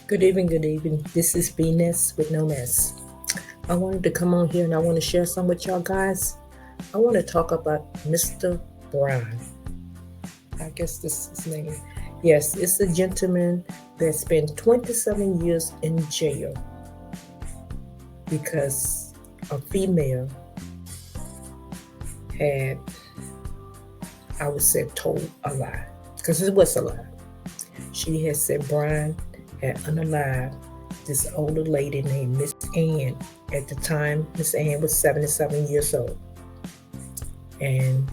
Good evening, good evening. This is Mildness with no mess. I wanted to come on here and I want to share some with y'all guys. I want to talk about Mr. Brown. I guess this is his name. Yes, it's a gentleman that spent 27 years in jail because a female had, I would say, told a lie. Because it was a lie. She had said Brian had unalived this older lady named Miss Ann. At the time, Miss Ann was 77 years old. And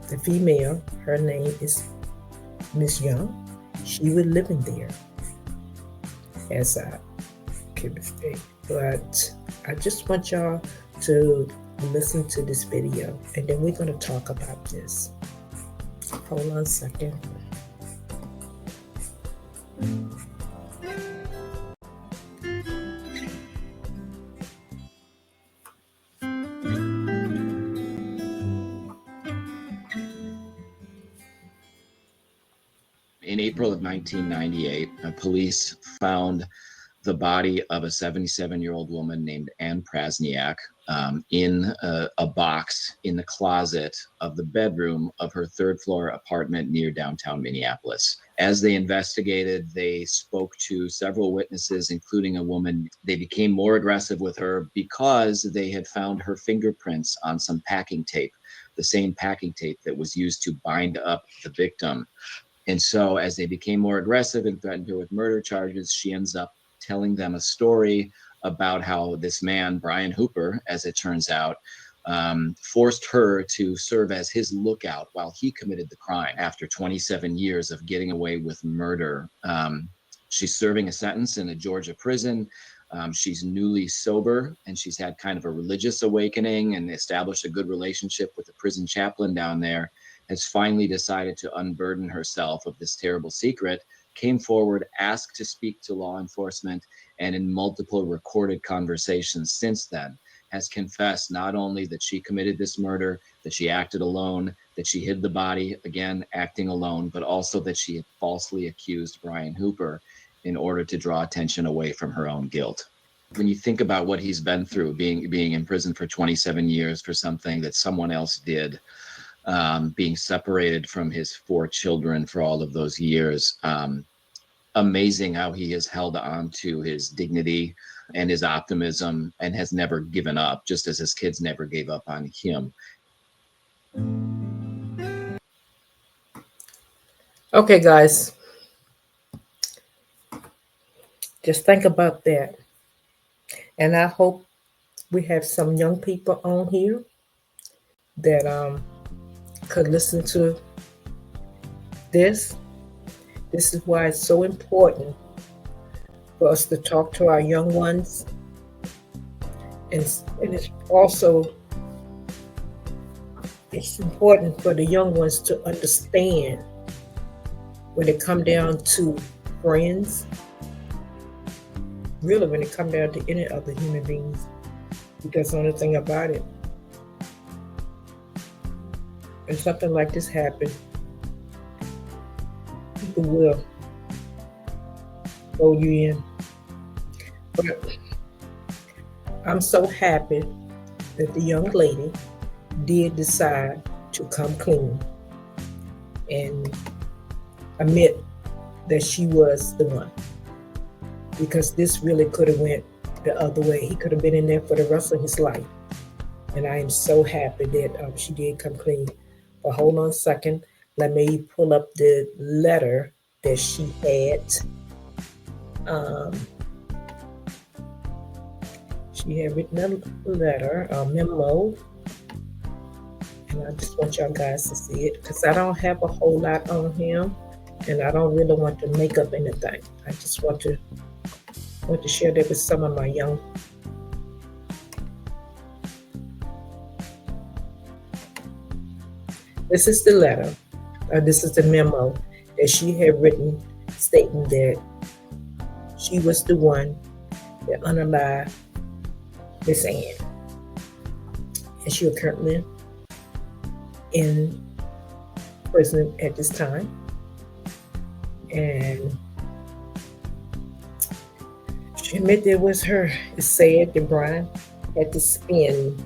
the female, her name is Miss Young. She was living there, as I can mistake. But I just want y'all to listen to this video, and then we're going to talk about this. Hold on a second. In April of 1998, police found the body of a 77-year-old woman named Ann Prasniak in a box in the closet of the bedroom of her third-floor apartment near downtown Minneapolis. As they investigated, they spoke to several witnesses, including a woman. They became more aggressive with her because they had found her fingerprints on some packing tape, the same packing tape that was used to bind up the victim. And so as they became more aggressive and threatened her with murder charges, she ends up telling them a story about how this man, Brian Hooper, as it turns out, forced her to serve as his lookout while he committed the crime after 27 years of getting away with murder. She's serving a sentence in a Georgia prison. She's newly sober, and she's had kind of a religious awakening and established a good relationship with the prison chaplain down there. Has finally decided to unburden herself of this terrible secret, came forward, asked to speak to law enforcement, and in multiple recorded conversations since then, has confessed not only that she committed this murder, that she acted alone, that she hid the body, again, acting alone, but also that she had falsely accused Brian Hooper in order to draw attention away from her own guilt. When you think about what he's been through, being in prison for 27 years for something that someone else did, being separated from his 4 children for all of those years. Amazing how he has held on to his dignity and his optimism and has never given up, just as his kids never gave up on him. Okay, guys, just think about that. And I hope we have some young people on here that could listen to this. This is why it's so important for us to talk to our young ones. And it's also it's important for the young ones to understand when it come down to friends, really when it come down to any other human beings, because the only thing about it, when something like this happens, people will throw you in. But I'm so happy that the young lady did decide to come clean and admit that she was the one, because this really could have went the other way. He could have been in there for the rest of his life. And I am so happy that she did come clean. But hold on a second. Let me pull up the letter that she had. She had written a letter, a memo. And I just want y'all guys to see it, because I don't have a whole lot on him. And I don't really want to make up anything. I just want to share that with some of my young. This is the letter. This is the memo that she had written, stating that she was the one that unalived Miss Ann. And she was currently in prison at this time. And She admitted it was her. It's sad that Brian had to spend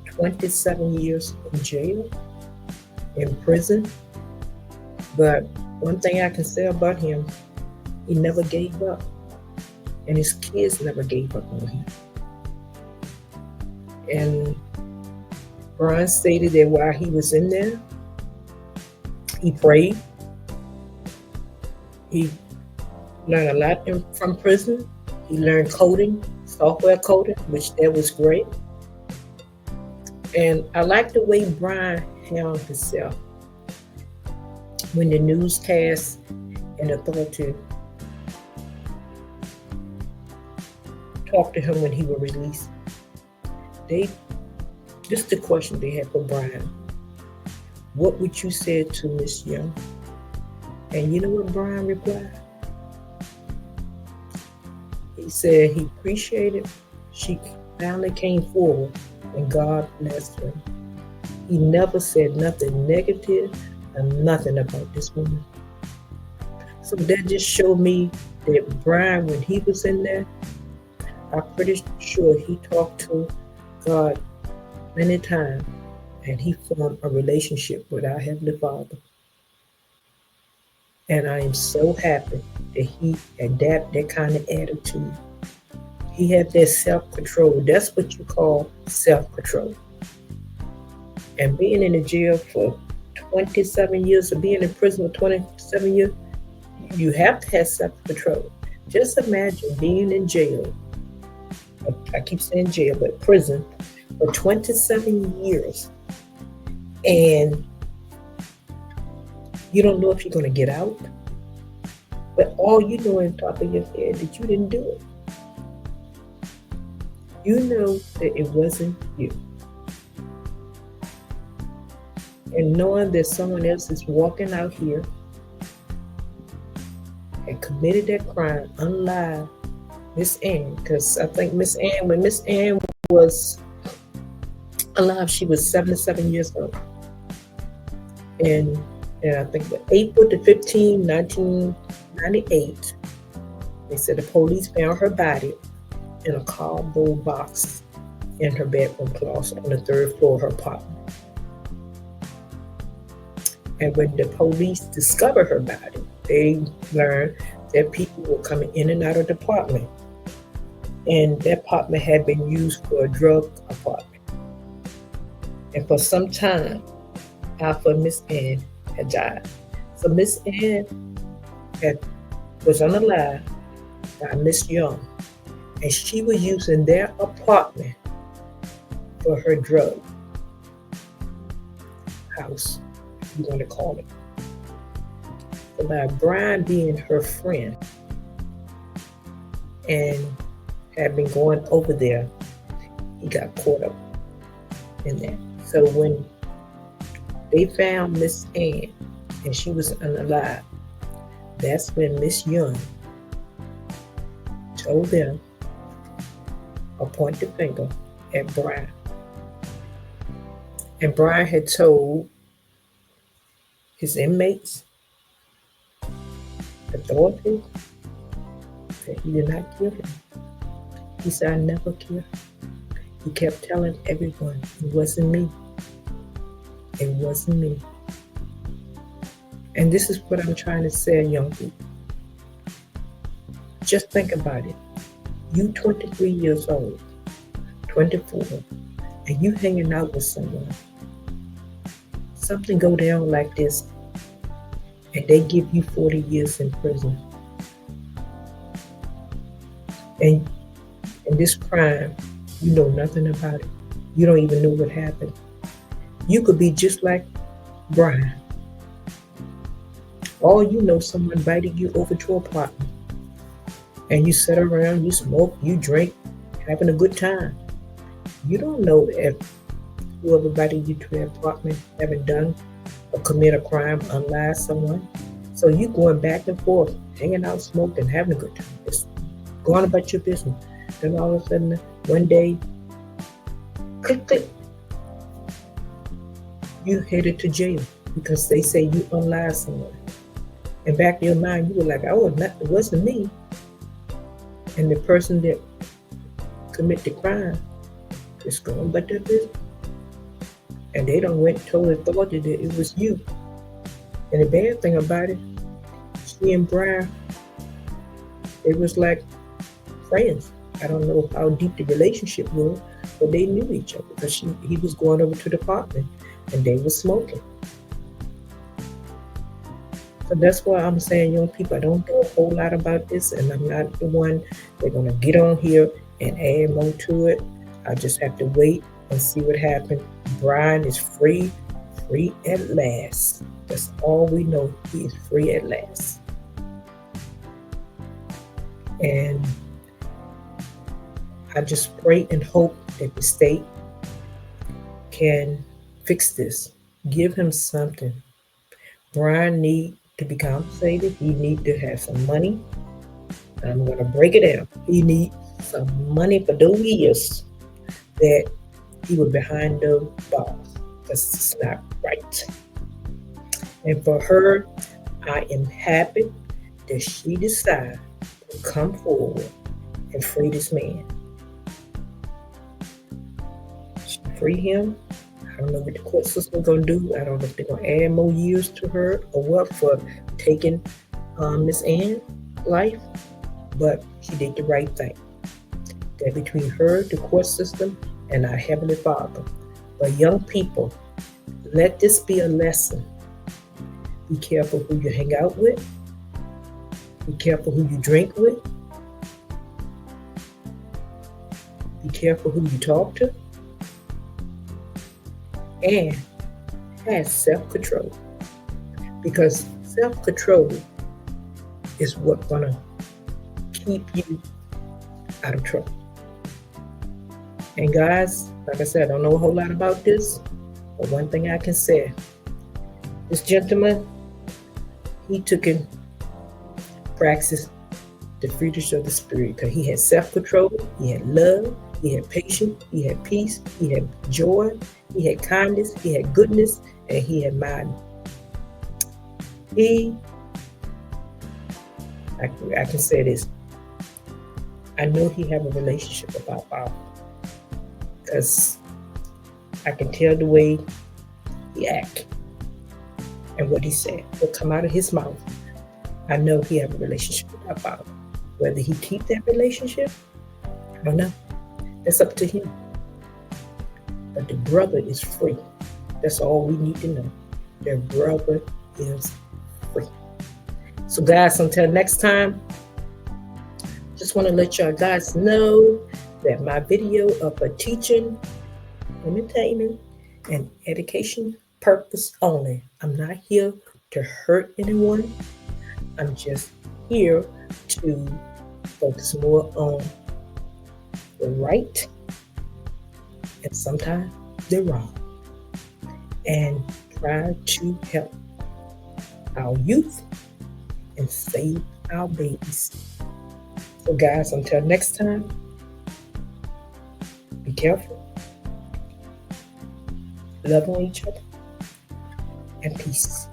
27 years in jail, in prison. But one thing I can say about him, he never gave up. And his kids never gave up on him. And Brian stated that while he was in there, he prayed. He learned a lot from prison. He learned coding, software coding, which that was great. And I like the way Brian handled himself when the newscast and authority talked to him when he was released. This is the question they had for Brian. What would you say to Miss Young? And you know what Brian replied? He said he appreciated she finally came forward and God blessed her. He never said nothing negative or nothing about this woman. So that just showed me that Brian, when he was in there, I'm pretty sure he talked to God many times and he formed a relationship with our Heavenly Father. And I am so happy that he adapted that kind of attitude. He had that self-control. That's what you call self-control. And being in the jail for 27 years, or being in prison for 27 years, you have to have self-control. Just imagine being in jail. I keep saying jail, but prison for 27 years. And you don't know if you're going to get out. But all you know in the top of your head that you didn't do it. You know that it wasn't you. And knowing that someone else is walking out here and committed that crime unalive, Miss Ann, because I think Miss Ann, when Miss Ann was alive, she was 77 years old. And I think April the 15th, 1998, they said the police found her body in a cardboard box in her bedroom closet on the 3rd floor of her apartment. And when the police discovered her body, they learned that people were coming in and out of the apartment. And that apartment had been used for a drug apartment. And for some time after Miss Ann had died. So Miss Ann was unalive by Miss Young. And she was using their apartment for her drug house, if you want to call it. So by Brian being her friend and had been going over there, he got caught up in that. So when they found Miss Ann and she was unalive, that's when Miss Young told them or point the finger at Brian. And Brian had told his inmates, authorities, that he did not kill him. He said, I never killed him. He kept telling everyone, it wasn't me. It wasn't me. And this is what I'm trying to say, young people. Just think about it. You 23 years old, 24, and you hanging out with someone. Something go down like this, and they give you 40 years in prison. And this crime, you know nothing about it. You don't even know what happened. You could be just like Brian. All you know, someone invited you over to an apartment. And you sit around, you smoke, you drink, having a good time. You don't know if whoever invited you to the apartment haven't done or commit a crime, unalive someone. So you going back and forth, hanging out, smoking, having a good time, just going about your business. Then all of a sudden, one day, click, click, you headed to jail because they say you unalive someone. And back in your mind, you were like, it wasn't me. And the person that commit the crime is going about their business. And they done went and told the authority that it was you. And the bad thing about it, she and Brian, it was like friends. I don't know how deep the relationship was, but they knew each other because he was going over to the apartment and they were smoking. So that's why I'm saying, young people, I don't know a whole lot about this, and I'm not the one that's going to get on here and add more to it. I just have to wait and see what happens. Brian is free at last. That's all we know. He is free at last. And I just pray and hope that the state can fix this. Give him something. Brian needs to be compensated. He needs to have some money. I'm going to break it down. He needs some money for those years that he was behind the bars. That's just not right. And for her, I am happy that she decided to come forward and free this man. She free him. I don't know what the court system is going to do. I don't know if they're going to add more years to her or what for taking Miss Ann's life, but she did the right thing. That between her, the court system, and our Heavenly Father. But young people, let this be a lesson. Be careful who you hang out with. Be careful who you drink with. Be careful who you talk to. And have self-control. Because self-control is what's going to keep you out of trouble. And guys, like I said, I don't know a whole lot about this, but one thing I can say, this gentleman, he took in practice the fruits of the spirit because he had self-control, he had love, he had patience, he had peace, he had joy, he had kindness, he had goodness, and he had mind. I can say this, I know he have a relationship with our Father because I can tell the way he act and what he said will come out of his mouth. I know he have a relationship with our Father. Whether he keep that relationship, I don't know. That's up to him. But the brother is free. That's all we need to know. The brother is free. So guys, until next time, just want to let y'all guys know that my video of a teaching, entertainment, and education purpose only. I'm not here to hurt anyone. I'm just here to focus more on the right and sometimes the wrong, and try to help our youth and save our babies. So guys, until next time, be careful, love on each other, and peace.